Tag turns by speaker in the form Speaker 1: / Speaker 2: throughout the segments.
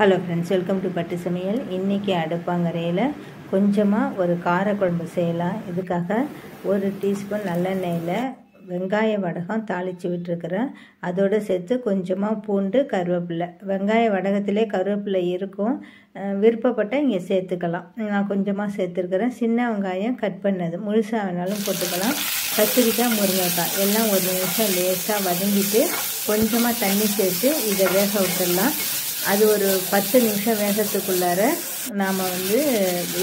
Speaker 1: Hello friends, welcome to பட்டு சமையல். இன்றைக்கி அடுப்பாங்கரையில் கொஞ்சமாக ஒரு காரக்குழம்பு செய்யலாம். இதுக்காக 1 டீஸ்பூன் நல்லெண்ணெயில் வெங்காய வடகம் தாளித்து விட்டுருக்குறேன். அதோடு சேர்த்து கொஞ்சமாக பூண்டு, கருவேப்பிலை. வெங்காய வடகத்திலே கருவேப்பிலை இருக்கும், விருப்பப்பட்டால் இங்கே சேர்த்துக்கலாம். நான் கொஞ்சமாக சேர்த்துருக்குறேன். சின்ன வெங்காயம் கட் பண்ணது முழுசாக வேணாலும் போட்டுக்கலாம். கத்திரிக்காய், முருங்கைக்காய் எல்லாம் 1 நிமிஷம் லேசாக வதங்கிட்டு கொஞ்சமாக தண்ணி சேர்த்து இதை வேக விட்டுடலாம். அது ஒரு 10 நிமிஷம் வேகத்துக்குள்ளார நாம்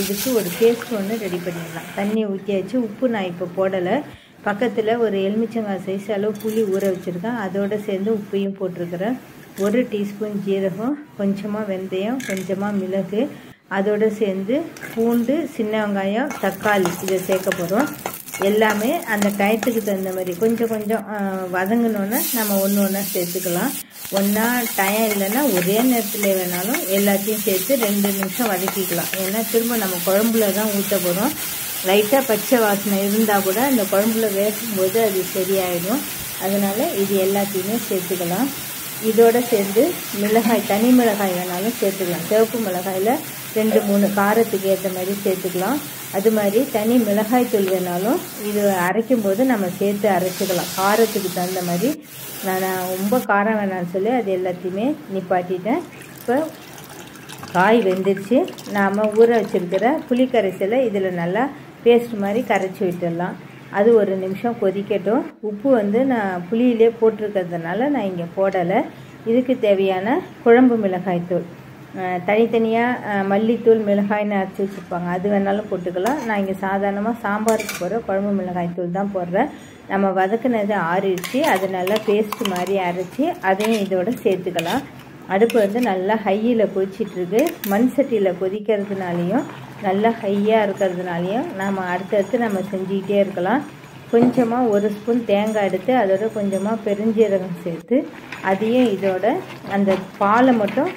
Speaker 1: இதுக்கு ஒரு பேஸ்ட் ஒன்று ரெடி பண்ணிடலாம். தண்ணி ஊற்றியாச்சு. உப்பு நான் இப்போ போடலை. பக்கத்தில் ஒரு எலுமிச்சங்காய் சைஸ் அளவு புளி ஊற வச்சுருக்கேன். அதோடு சேர்ந்து உப்பையும் போட்டிருக்கிறேன். 1 டீஸ்பூன் ஜீரகம், கொஞ்சமாக வெந்தயம், கொஞ்சமாக மிளகு, அதோடு சேர்ந்து பூண்டு, சின்ன வெங்காயம், தக்காளி இதை சேர்க்க போகிறோம். எல்லாமே அந்த டயத்துக்கு தகுந்த மாதிரி கொஞ்சம் கொஞ்சம் வதங்கினோன்னே நம்ம ஒன்று ஒன்றா சேர்த்துக்கலாம். ஒன்றா டயம் இல்லைன்னா ஒரே நேரத்தில் வேணாலும் எல்லாத்தையும் சேர்த்து 2 நிமிஷம் வதக்கிக்கலாம். ஏன்னா திரும்ப நம்ம குழம்புல தான் ஊற்ற போகிறோம். லைட்டாக பச்சை வாசனை இருந்தால் கூட அந்த குழம்புல வேகும்போது அது சரியாயிடும். அதனால் இது எல்லாத்தையுமே சேர்த்துக்கலாம். இதோடு சேர்ந்து மிளகாய், தனி மிளகாய் வேணாலும் சேர்த்துக்கலாம். சிவப்பு மிளகாயில் 2-3 காரத்துக்கு ஏற்ற மாதிரி சேர்த்துக்கலாம். அது மாதிரி தனி மிளகாய் தூள் வேணாலும் இது அரைக்கும் போது நம்ம சேர்த்து அரைச்சிக்கலாம். காரத்துக்கு தகுந்த மாதிரி நான் ரொம்ப காரம் வேணான்னு சொல்லி அது எல்லாத்தையுமே நிப்பாட்டிட்டேன். இப்போ காய் வெந்துருச்சு. நாம் ஊற வச்சுருக்கிற புளிக்கரைசலை இதில் நல்லா பேஸ்ட் மாதிரி கரைச்சி விட்டுடலாம். அது 1 நிமிஷம் கொதிக்கட்டும். உப்பு நான் புளியிலே போட்டிருக்கிறதுனால நான் இங்கே போடலை. இதுக்கு தேவையான குழம்பு மிளகாய் தூள், தனித்தனியாக மல்லித்தூள், மிளகாய்னு அரைச்சி வச்சுருப்பாங்க, அது வேணாலும் போட்டுக்கலாம். நான் இங்கே சாதாரணமாக சாம்பாருக்கு போடுற குழம்பு மிளகாய் தூள் தான் போடுறேன். நம்ம வதக்குனது ஆறிடுச்சு. அதை நல்லா பேஸ்ட் மாதிரி அரைச்சி அதையும் இதோட சேர்த்துக்கலாம். அடுப்பு நல்லா ஹையில் கொதிச்சிட்ருக்கு. மண் சட்டியில் கொதிக்கிறதுனாலையும் நல்லா ஹையாக இருக்கிறதுனாலையும் நம்ம அடுத்தடுத்து நம்ம செஞ்சுக்கிட்டே இருக்கலாம். கொஞ்சமாக 1 ஸ்பூன் தேங்காய் எடுத்து அதோட கொஞ்சமாக பெருஞ்சீரகம் சேர்த்து அதையும் இதோட அந்த பாலை மட்டும்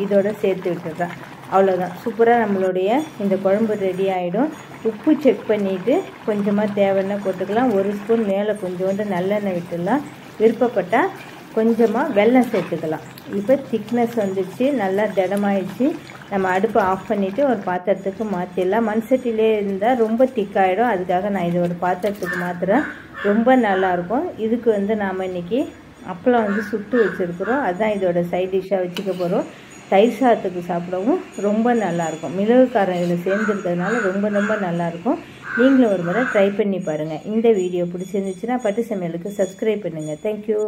Speaker 1: இதோட சேர்த்து விட்டுடுறேன். அவ்வளோதான், சூப்பராக நம்மளுடைய இந்த குழம்பு ரெடி ஆகிடும். உப்பு செக் பண்ணிவிட்டு கொஞ்சமாக தேவைன்னா போட்டுக்கலாம். 1 ஸ்பூன் மேலே கொஞ்சோண்டு நல்லெண்ணெய் விட்டுடலாம். விருப்பப்பட்டால் கொஞ்சமாக வெல்லம் சேர்த்துக்கலாம். இப்போ திக்னஸ் வந்துடுச்சு, நல்லா திடமாயிடுச்சு. நம்ம அடுப்பை ஆஃப் பண்ணிவிட்டு ஒரு பாத்திரத்துக்கு மாற்றிடலாம். மண் சட்டிலே இருந்தால் ரொம்ப திக்காயிடும். அதுக்காக நான் இதை ஒரு பாத்திரத்துக்கு மாற்றுறேன். ரொம்ப நல்லாயிருக்கும். இதுக்கு நாம் இன்றைக்கி அப்பளம் சுட்டு வச்சுருக்குறோம். அதுதான் இதோட சைட் டிஷ்ஷாக வச்சுக்க போகிறோம். தயிர் சாதத்துக்கு சாப்பிடவும் ரொம்ப நல்லாயிருக்கும். மிளகு காரம் இதில் சேர்ந்துருக்கிறதுனால ரொம்ப ரொம்ப நல்லாயிருக்கும். நீங்களும் ஒரு முறை ட்ரை பண்ணி பாருங்கள். இந்த வீடியோ பிடிச்சிருந்துச்சுன்னா பட்டு சமையலுக்கு சப்ஸ்கிரைப் பண்ணுங்கள். தேங்க்யூ.